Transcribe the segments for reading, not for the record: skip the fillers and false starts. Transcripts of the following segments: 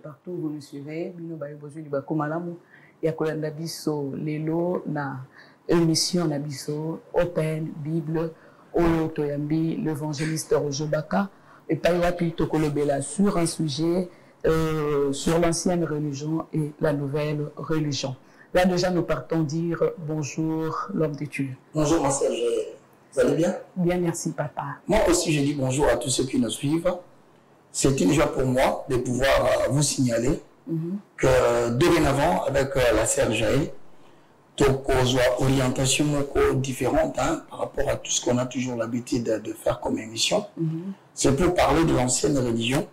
partout où vous nous suivez. Bino bayo bozu di bakomalamu ya kolanda biso lelo na émission na biso Open Bible oyo toyambi l'évangéliste Roger Baka et paiwa plutôt kolobela sur un sujet sur l'ancienne religion et la nouvelle religion. Là déjà nous partons dire bonjour l'homme de Dieu. Bonjour Marcel, vous allez bien? Bien, merci papa. Moi aussi je dis bonjour à tous ceux qui nous suivent. C'est une joie pour moi de pouvoir vous signaler que dorénavant avec la sœur Jaël, donc aux orientations différentes par rapport à tout ce qu'on a toujours l'habitude de faire comme émission. C'est pour parler de l'ancienne religion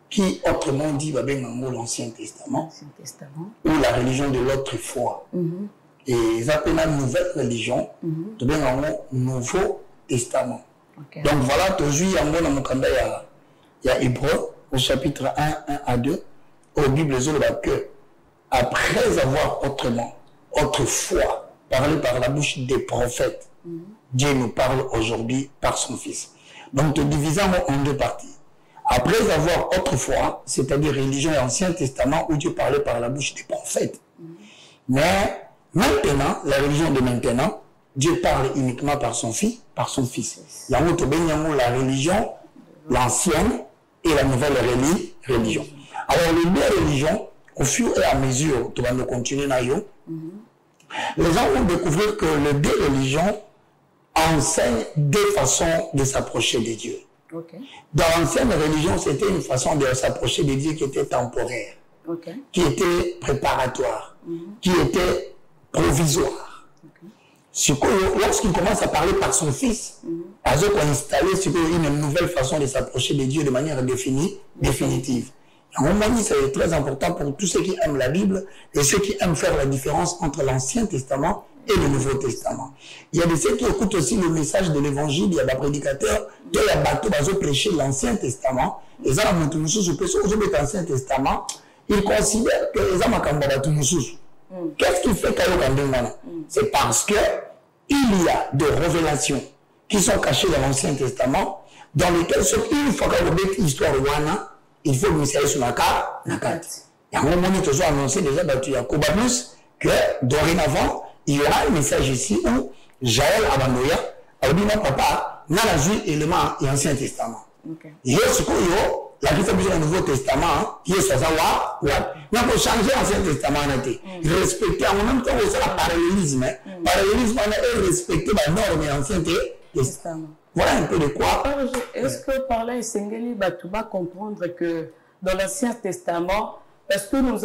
qui autrement dit l'Ancien Testament ou la religion de l'autre foi. Et ils appellent la nouvelle religion de Nouveau Testament. Donc voilà, toujours il y a Hébreu au chapitre 1 à 2 au Bible que après avoir autrefois parlé par la bouche des prophètes, Dieu nous parle aujourd'hui par son Fils. Donc nous divisons en deux parties. Après avoir autrefois, c'est-à-dire religion et Ancien Testament où Dieu parlait par la bouche des prophètes. Mais maintenant, la religion de maintenant, Dieu parle uniquement par son Fils. Il y a la religion, l'ancienne et la nouvelle religion. Alors les deux religions, au fur et à mesure, tu vas nous continuer les gens vont découvrir que les deux religions enseignent deux façons de s'approcher de Dieu. Dans l'ancienne religion, c'était une façon de s'approcher de Dieu qui était temporaire, qui était préparatoire, qui était provisoire. Lorsqu'il commence à parler par son Fils, ils ont installé une nouvelle façon de s'approcher de Dieu de manière définitive. À un moment donné, c'est très important pour tous ceux qui aiment la Bible et ceux qui aiment faire la différence entre l'Ancien Testament et le Nouveau Testament. Il y a de ceux qui écoutent aussi le message de l'Évangile, il y a des prédicateurs, il y a des bateaux qui prêchent l'Ancien Testament. Et ça, l'Ancien Testament, ils considèrent que les hommes qu'est-ce qui fait qu'ils c'est parce que il y a des révélations qui sont cachées dans l'Ancien Testament, dans lesquelles, une fois qu'on a une histoire il faut que ça sur la carte. Et à un moment donné, tu as annoncé déjà que dorénavant, il y aura un message ici où Jaël Abandoya a dit non, papa, n'a la joué élément et Ancien Testament. Il y a ce qu'il y a, la vie du Nouveau Testament, il y a ça, il faut changer l'Ancien Testament. Il respecter en même temps aussi le parallélisme. Le parallélisme est respecter la norme et l'Ancien Testament. Voilà un peu de quoi. Est-ce que par là, Sengeli Batouba comprendre que dans l'Ancien Testament, parce que nous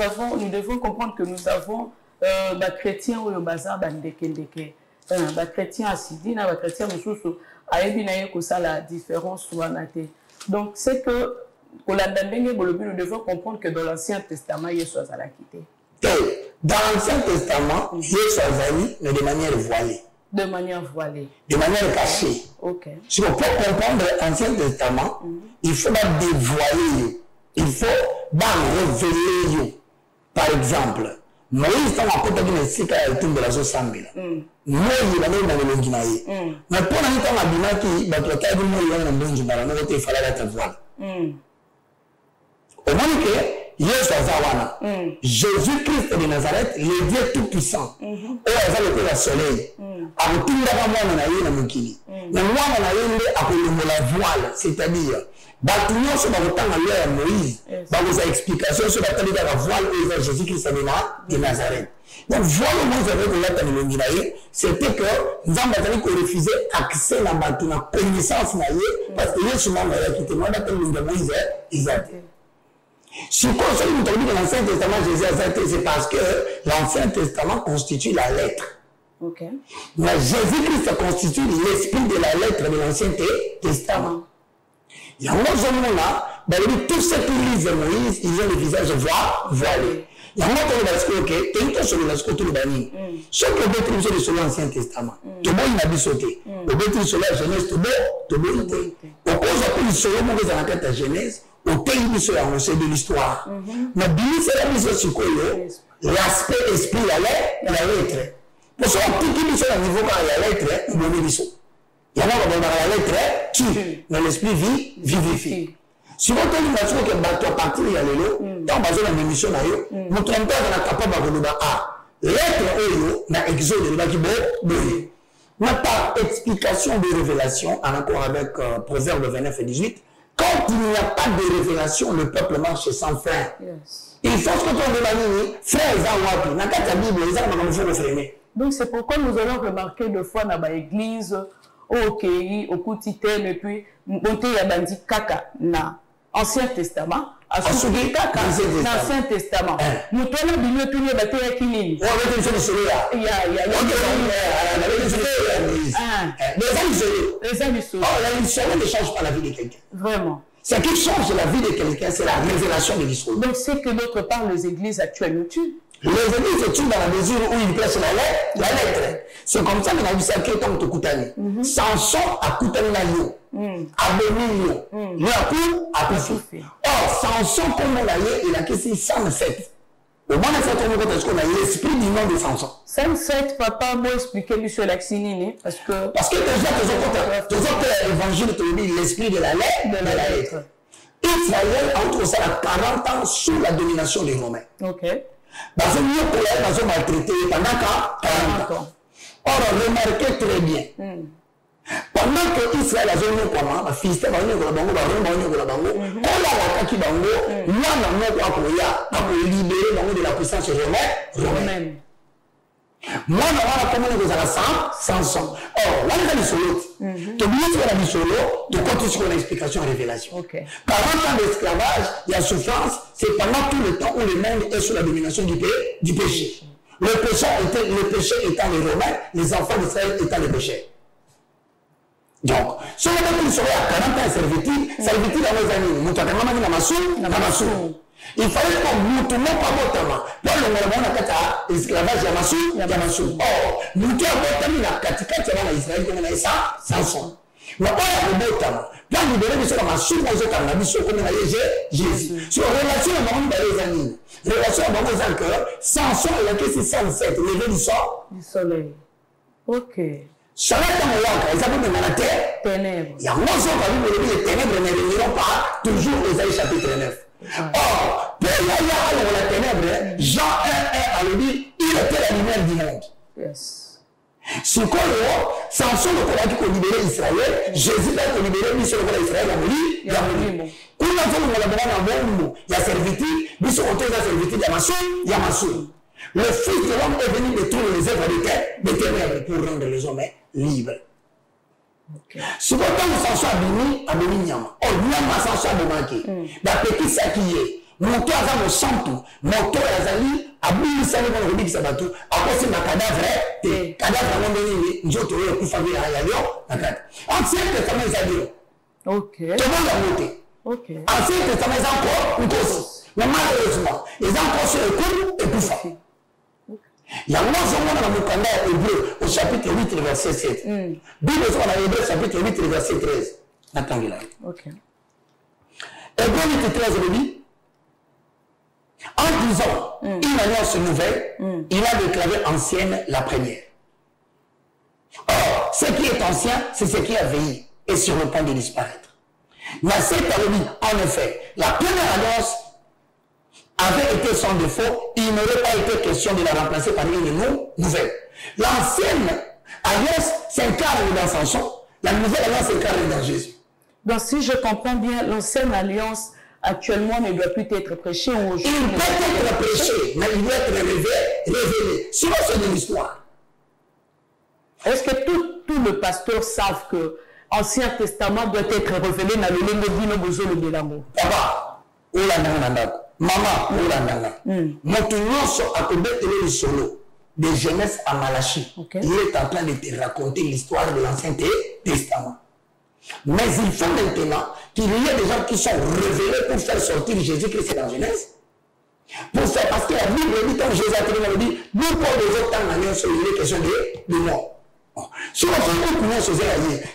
devons comprendre que nous avons des chrétiens ou le bazar bandekendeke, des chrétiens asidina, des chrétiens mususu, aébinaye que ça la différence soit natée. Donc c'est que nous devons comprendre que dans l'Ancien Testament, il y a chose à la quitter. Dans l'Ancien Testament, il y a chose à lui, mais de manière voilée. De manière voilée. De manière cachée. Si on peut comprendre l'Ancien Testament, il faut dévoiler, il faut révéler. Par exemple, Moïse, dans la côte de Sika, il tombe de la zone Sambila. Moïse, il a dans le Guinaï. Mais pour l'instant, la Bina qui, bah, tu as dit, Moïse, il a dans le Guinaï, il fallait être voilé. Au moins que, Jésus-Christ de Nazareth, le Dieu tout-puissant, où il a le soleil, a retenu la voile, c'est-à-dire, Batouillon sur le temps à Moïse, dans vos explications sur la voile où Jésus-Christ de Nazareth. Donc, voilà Moïse avec le Guinaï, c'était que nous avons refusé accès à la bateau, la connaissance, parce que Jésus m'a quitté, moi, le Moïse, Isaïe. Si on considère que l'Ancien Testament, Jésus a dit, c'est parce que l'Ancien Testament constitue la lettre. Mais Jésus-Christ constitue l'esprit de la lettre de l'Ancien Testament. Il y a un moment là, tous ceux qui lisent Moïse, ils ont le visage voilé. Il y a un moment où il y a sur le banni. Ceux qui ont détruit sur l'Ancien Testament, tout le monde a dit sauter. Au détruit sur la Genèse, tout le monde a dit. Au cause de sur le monde de la Genèse, au pays sur l'avancée de l'histoire. Mais bien, c'est la mise sur l'aspect esprit, la lettre. Pour ça, tout qui est sur le niveau quand il y a la lettre, il y a la lettre, qui, dans l'esprit vivifie. Si vous avez une nation qui est bateau à partir de l'élo, dans une émission, vous trompez dans la capable de l'être na exode de l'Akibo, n'a pas explication de révélation en accord avec Proverbe 29 et 18. Quand il n'y a pas de révélation, le peuple marche sans frein. Yes. Il faut que quand on demande, frère, ils ont la Bible, ils ont freiner. Donc c'est pourquoi nous allons remarquer deux fois dans l'église, au Kéi, au Koutitem, et puis, monter à Bandi Kaka, na Ancien Testament, à Souki Kaka, dans l'Ancien Testament. Nous avons dit que nous avons dit que nous avons l'isologie ne change pas la vie de quelqu'un. Vraiment. Ce qui change la vie de quelqu'un, c'est la révélation de l'isologie. Donc c'est que d'autre part, les églises actuelles nous tuent. Les églises se tuent dans la mesure où ils placent la lettre. C'est comme ça qu'on a vu ça qui est comme Tokutani. Samson a Koutani na yo. Aboni yo. Léakou a Pifi. Or, Samson, comme on l'a eu, il a quitté 107. Au moins, on a l'esprit du nom de Samson. 107, papa m'a expliqué monsieur Laxinini. Parce que déjà, les autres évangiles te disent l'esprit de la lettre. Israël a entre ça 40 ans sous la domination des Romains. Ok. Parce que nous, pour les raisons maltraitées pendant 40 ans. Or, remarquez très bien. Pendant que Israël a donné comment, la fille de Bango, de la puissance romaine. Moi, je vais vous à 100. Or, là, il y a des solos. Tu oublies la solo, tu continues sur l'explication et révélation. 40 ans d'esclavage, il y a souffrance, c'est pendant tout le temps où le monde est sous la domination du péché. Le péché étant les Romains, les enfants d'Israël étant les péchés. Donc, si on a dit à 40 ans servitude dans les années, il fallait qu'on ne nous tournions pas botama. Pour le moment, on a esclavage Yamassou. Or, nous avons botama la katika tchana Israël comme on a ça, Samson. Mais on a botama. Pour libérer de ce Yamassou, on a Nabiso comme on a Jésus. Sur relation à mon des années. Relation à mon cœur, Samson il a quitté 107, levé du soleil. Ok. Ça va être mon waka, ils appellent dans la terre. Ténèbres. Il y a un monstre qui a vu les ténèbres ne reviendront pas toujours aux Aïe chapitre 9. Or, pour la ténèbre, Jean 1 a le dit, il était la lumière du monde. Yes. Ce qu'on voit, Samson le qui a libéré Israël, Jésus a libéré Israël, il a mouru. Quand on a il y a servitude, il y a servitude, il y a Massou. Le Fils de l'homme est venu détruire les œuvres des ténèbres pour rendre les hommes libres. Si vous avez Samson abîmé Nyama, or Nyama Samson abîmé, la petite sakiye, mon toit a mon santou, mon toit a zali, abîmé Samson dans le Bible Sabatou, après c'est ma cadavre, cadavre à mon donné, nous autres, nous faisons à Yayo, Ancien Testament, ils ont dit. Ok. Tout le monde a voté. Ok. Ancien Testament, ils ont encore une cause. Mais malheureusement, ils ont encore sur le coup et tout ça. Il y a un moment dans le Mukanda hébreu au chapitre 8, verset 7. Bible sur la Hébreu, chapitre 8, verset 13. Attendez là. Ok. Hébreu 8, 13, il dit en disant une alliance nouvelle, il a déclaré ancienne la première. Or, ce qui est ancien, c'est ce qui a vieilli et sur le point de disparaître. Mais cette dit, en effet, la première alliance avait été sans défaut, il n'aurait pas été question de la remplacer par une nouvelle. L'ancienne alliance s'incarne dans Samson, la nouvelle alliance s'incarne dans Jésus. Donc si je comprends bien, l'ancienne alliance actuellement ne doit plus être prêchée aujourd'hui. Il peut être prêché, mais il doit être révélé. Sinon c'est de l'histoire. Est-ce que tous les pasteurs savent que l'Ancien Testament doit être révélé dans le Lendebino Bozo le Bélango? Papa, maman, moto nyonso akobetele le solo de Genèse à Malachie. Il est en train de te raconter l'histoire de l'Ancien Testament. Mais il faut maintenant qu'il y ait des gens qui sont révélés pour faire sortir Jésus-Christ dans Genèse. Pour faire, parce que la Bible dit, comme Jésus a dit, nous pour les autres temps, il est question de mort. Si on fait une chose,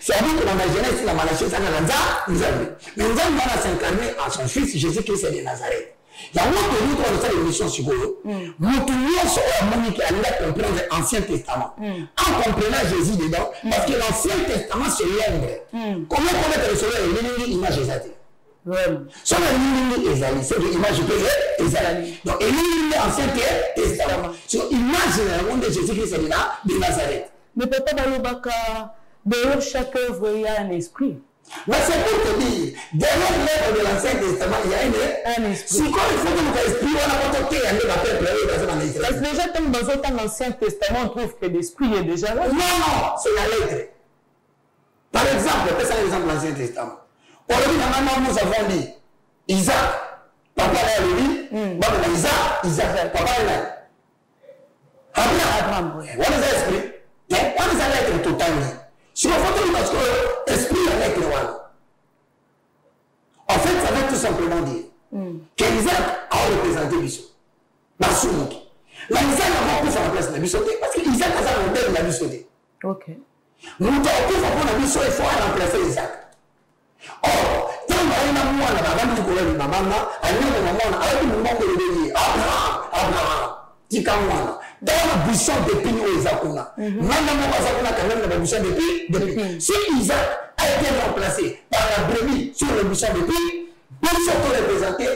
c'est-à-dire que dans la Genèse, dans Malachie, ça n'a pas mais nous allons s'incarner à son fils Jésus-Christ de Nazareth. Il y a un autre livre de cette émission sur Goyo. Nous tous à comprendre l'Ancien Testament. En comprenant Jésus dedans, parce que l'Ancien Testament c'est l'ombre. Comment connaître le soleil et l'image Jésus? Vraiment. Sur l'image, c'est l'image de Ezali. Donc, l'Ancien Testament. Sur l'image de Jésus-Christ de Nazareth. Mais papa Balobaka, derrière chaque œuvre, il y a un esprit. Mais c'est pour te dire, derrière l'œuvre de l'Ancien Testament, il y a un esprit. Si quand il faut que nous expliquions, on a pas toqué, on a pas fait. Parce que déjà, dans l'Ancien Testament, on trouve que l'esprit est déjà là. Non, c'est la lettre. Par exemple, c'est ça l'exemple de l'Ancien Testament. Aujourd'hui, maintenant, nous avons dit Isaac, papa l'a dit, Isaac, papa l'a. Abraham, on les a esprits. On les a lettres totalement. Si on fait parce que l'esprit est lettre, en fait, ça veut tout simplement dire qu'Isaac a représenté Bissot. Massoumouki. Là, Isaac n'a pas pu faire la place de la Bissoté parce qu'Isaac a sa modèle de la Bissoté. Ok. Nous avons pu faire la Bissot, il faut remplacer Isaac. Or, tant qu'il y a un mois, avant de courir le maman, Abraham, Tikawana. Dans la buisson d'épines au Isaac, quand même la buisson d'épines. Si Isaac a été remplacé par la brebis sur le buisson d'épines, pour se représenter,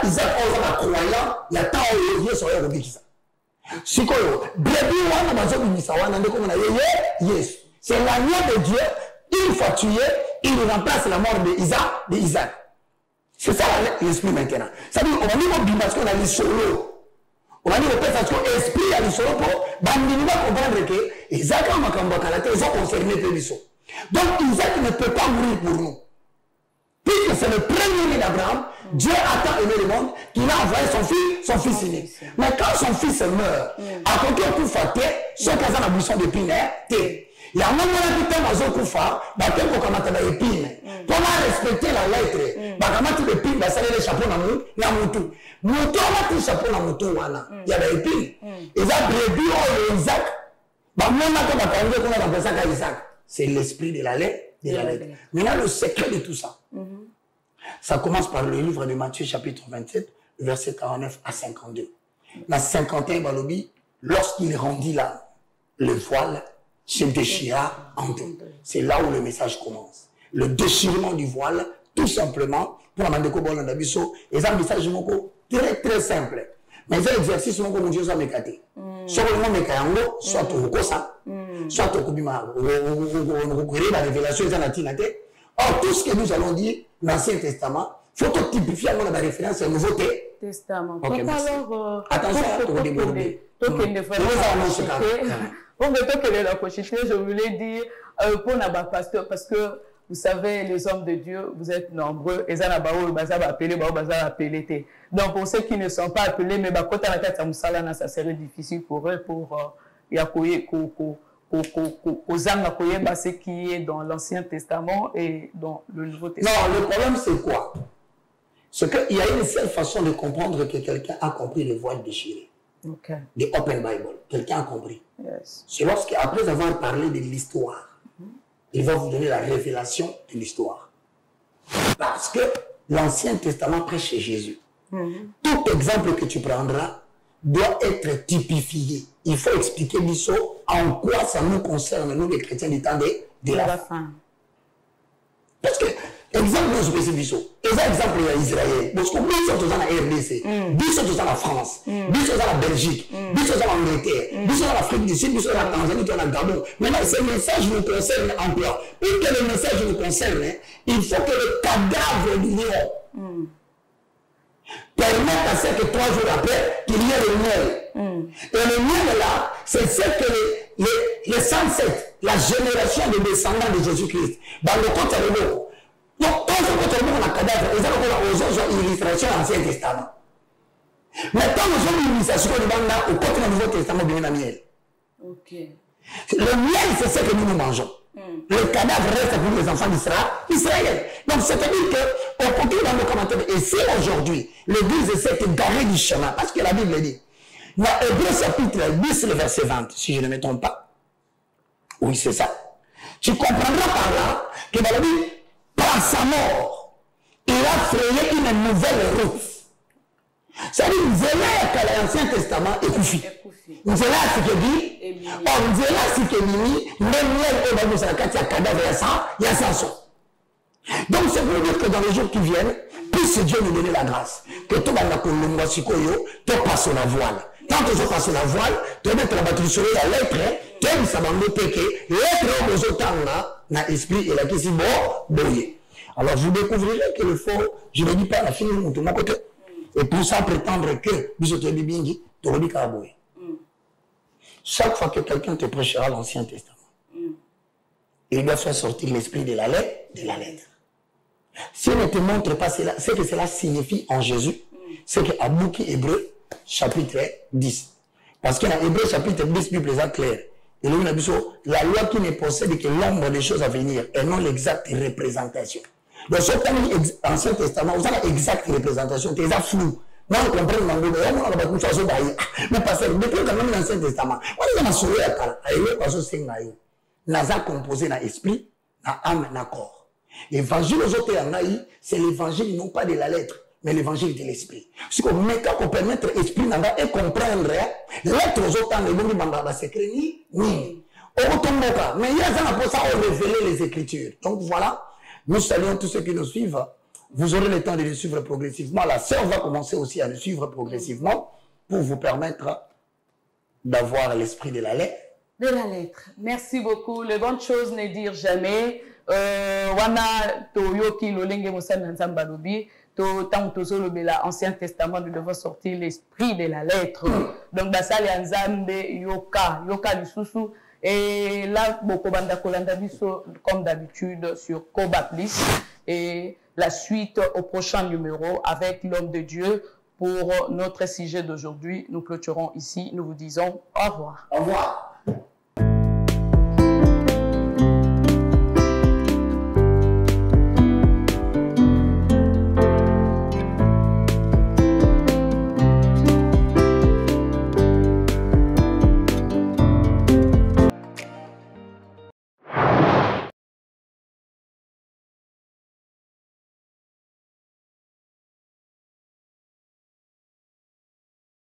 Isaac a un croyant, il y a tant de vieux sur le Bikisa. Si vous brebis, c'est l'agneau de Dieu, une fois tué, il remplace la mort d'Isaac. C'est ça l'esprit maintenant. Ça veut dire qu'on a dit parce qu'on a dit solo. On a dit parce que l'esprit a dit solo pour comprendre que Isaac a makambakalate, ils sont concernés par l'issue. Donc Isaac ne peut pas mourir pour nous. Puisque c'est le premier d'Abraham, Dieu a tant aimé le monde qu'il a envoyé son fils unique. Mais quand son fils meurt, à côté de tout faté, son casal a buisson de pinaire, il y a un moment où il y a un kufa, pour respecter la lettre, il y a le chapeau dans le moutou. Moutou a tout chapeau dans le moutou. Il y a des épines. Il y a des brebis au Isaac. C'est l'esprit de la lettre. Maintenant, le secret de tout ça, ça commence par le livre de Matthieu, chapitre 27, verset 49 à 52. Dans 51, Balobi, lorsqu'il rendit là, le voile se déchira en deux. C'est là où le message commence. Le déchirement du voile, tout simplement, pour la Mandeko Bolandabiso, et c'est un message très très simple. Mais c'est un exercice que Dieu soit mécaté. Soit le monde mécayango, soit au Kosa, soit au Kubima, au la révélation, or, tout ce que nous allons dire dans l'Ancien Testament, il faut typifier la référence au Nouveau Testament. Ok, merci. Alors, attention, pour déborder. Je voulais dire pour nos pasteurs, parce que vous savez, les hommes de Dieu, vous êtes nombreux. Et ça, donc, pour ceux qui ne sont pas appelés, mais ça serait difficile pour eux pour ce qui est dans l'Ancien Testament et dans le Nouveau Testament. Non, le problème, c'est quoi? C'est qu'il y a une seule façon de comprendre que quelqu'un a compris le voile déchiré. Okay. The Open Bible. Quelqu'un a compris. Yes. C'est lorsqu'après avoir parlé de l'histoire, il va vous donner la révélation de l'histoire. Parce que l'Ancien Testament prêche chez Jésus. Tout exemple que tu prendras doit être typifié. Il faut expliquer l'histoire en quoi ça nous concerne, nous les chrétiens du temps de la fin. Parce que, exemple, nous spécifions. Exemple, il y a Israël. Parce que nous sommes dans la RDC, nous sommes dans la France, nous sommes dans la Belgique, nous sommes dans l'Angleterre, nous sommes dans l'Afrique du Sud, nous sommes dans la Tanzanie, nous sommes dans le Gabon. Maintenant, ce message nous concerne encore. Pour que le message nous concerne, il faut que le cadavre du lion permette à ce que 3 jours après, qu'il y ait le miel. Et le miel là, c'est ce que les 107, la génération des descendants de Jésus-Christ, dans le côté de l'eau. Donc, quand on a un cadavre, ils ont une illustration dans l'Ancien Testament. Maintenant, nous avons une illustration au côté du Nouveau Testament de la miel. Okay. Le miel, c'est ce que nous mangeons. Le cadavre reste pour les enfants d'Israël. Donc, c'est-à-dire qu'on continue dans nos commentaires. Et si aujourd'hui, l'Église essaie de garer du chemin, parce que la Bible dit, dans Hébreux chapitre 10, le verset 20, si je ne me trompe pas. Oui, c'est ça. Tu comprendras par là que dans la Bible, par sa mort, il a frayé une nouvelle route. C'est-à-dire, que l'Ancien Testament est couffé. Nous allons à ce que dit, nous allons à ce que dit, même là, on va nous faire un cadavre, il y a ça son. Donc c'est pour dire que dans les jours qui viennent, puisse Dieu nous donner la grâce. Que tout le monde te passe la voile. Tant que je passe la voile, tu vas mettre la batterie sur la lettre, tu vas ça va me péquer, lettre aux autres na esprit et la qui si bon, boyer. Alors vous découvrirez que le faux, je ne dis pas la fin de mon côté. Et pour ça, prétendre que, tu redis qu'à boyer. Chaque fois que quelqu'un te prêchera l'Ancien Testament, il doit faire sortir l'esprit de la lettre. Si on ne te montre pas cela, c'est que cela signifie en Jésus, c'est qu'à Bouki Hébreu, chapitre 10. Parce que dans Hébreu, chapitre 10, Bible est clair. Et là, la loi qui ne possède que l'ombre des choses à venir et non l'exacte représentation. Donc, ce l'Ancien Testament, vous avez l'exacte représentation, c'est flou. Non, on comprend mais parce que depuis quand même l'Ancien Testament, on a sauvé à Kala, Naza composé dans l'esprit, dans l'âme, dans le corps. L'évangile aux autres, c'est l'évangile non pas de la lettre, mais l'évangile de l'esprit. Si on met qu'on permettre l'esprit et comprendre, l'être aux autres, les gens va secret ni. Mais il y a ça pour ça on révéler les Écritures. Donc voilà, nous saluons tous ceux qui nous suivent. Vous aurez le temps de les suivre progressivement. La sœur va commencer aussi à les suivre progressivement pour vous permettre d'avoir l'esprit de la lettre. De la lettre. Merci beaucoup. Les bonnes choses ne dire jamais. Wana toyoki lolenge mosana nzamba lobi to tant tozolo bela Ancien Testament nous devons sortir l'esprit de la lettre. Donc basali nzambe yoka lisusu et là boko banda kolanda biso comme d'habitude sur Koba Plus et la suite au prochain numéro avec l'homme de Dieu pour notre sujet d'aujourd'hui. Nous clôturons ici. Nous vous disons au revoir. Au revoir.